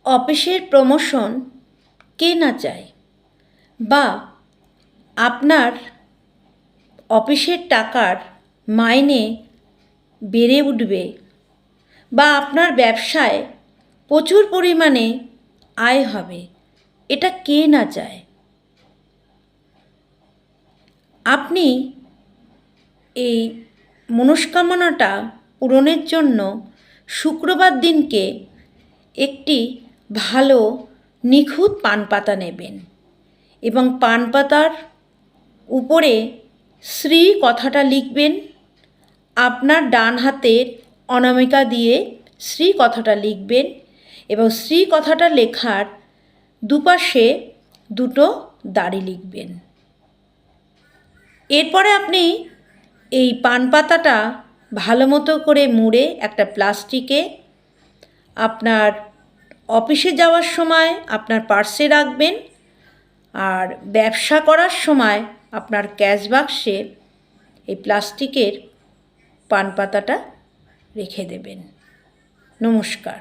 অফিসের প্রমোশন কে না চায়, বা আপনার অফিসের টাকার মাইনে বেড়ে উঠবে, বা আপনার ব্যবসায় প্রচুর পরিমাণে আয় হবে, এটা কে না চায়। আপনি এই মনস্কামনাটা পূরণের জন্য শুক্রবার দিনকে একটি ভালো নিখুঁত পান পাতা নেবেন এবং পান পাতার উপরে শ্রী কথাটা লিখবেন। আপনার ডান হাতের অনামিকা দিয়ে শ্রী কথাটা লিখবেন এবং শ্রী কথাটা লেখার দুপাশে দুটো দাড়ি লিখবেন। এরপরে আপনি এই পান পাতাটা ভালো মতো করে মুড়ে একটা প্লাস্টিকে আপনার অফিসে যাওয়ার সময় আপনার পার্সে রাখবেন, আর ব্যবসা করার সময় আপনার ক্যাশ বাক্সে এই প্লাস্টিকের পান পাতাটা রেখে দেবেন। নমস্কার।